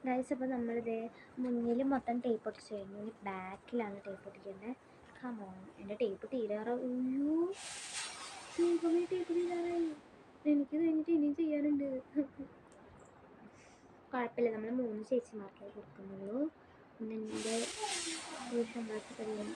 Guys, അപ്പോൾ നമ്മളിത് മുന്നിൽ മൊത്തം ടേപ്പ് ഒട്ടിച്ച് കഴിഞ്ഞു. ഇനി ബാക്കിലാണ് ടേപ്പ് ഒട്ടിക്കേണ്ടത്. കമോ, എൻ്റെ ടേപ്പ് തീരാറായി. ടേപ്പ് തീരാറായി. എനിക്ക് കഴിഞ്ഞിട്ട് ഇനിയും ചെയ്യാനുണ്ട്. കുഴപ്പമില്ല, നമ്മൾ 3 ചേച്ചിമാർക്കേ കൊടുക്കുന്നുള്ളൂ. എൻ്റെ ട്യൂഷൻ ബാക്കി കഴിയണം.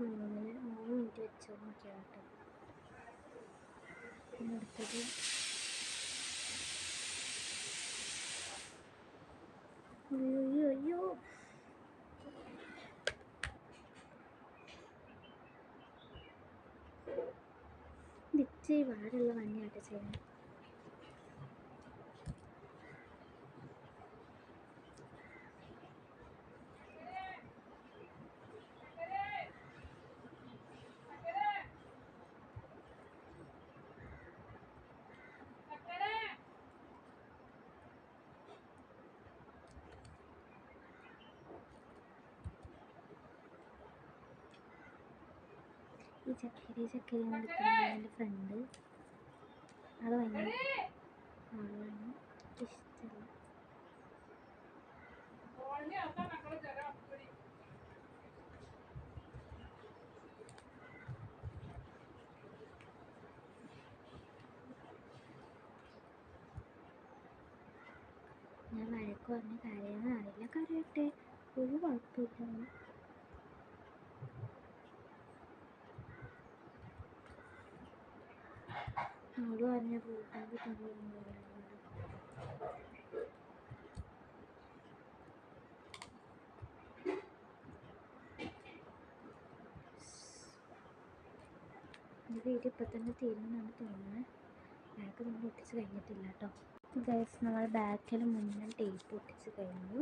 മൂന്ന് മിനിറ്റ് വെച്ചോ നോക്കിയാൽ കേട്ടോ. പിന്നെ അടുത്തത് അയ്യോ ഇച്ചിരി വാടുള്ള പണിയാട്ടോ ചെയ്യാൻ. ഈ ചക്കരി നിൽക്കുന്ന എൻ്റെ ഫ്രണ്ട്, അത് ഭയങ്കര ആളാണ്, ഇഷ്ടമല്ല. ഞാൻ വഴക്ക് പറഞ്ഞ കാര്യമെന്ന് അറിയില്ല, കരയട്ടെ, ഒരു കുഴപ്പമില്ല. അവള് പറഞ്ഞ കൂട്ടാൻ കിട്ടുന്നു. ഈ വീഡിയോ ഇപ്പം തന്നെ തീരുമെന്നാണ് തോന്നുന്നത്. ബാക്ക് നമ്മൾ ഒട്ടിച്ച് കഴിഞ്ഞിട്ടില്ല കേട്ടോ. ഗൈസ്, നമ്മൾ ബാക്കിൽ മുന്നിൽ ടേപ്പ് ഒട്ടിച്ച് കഴിഞ്ഞു.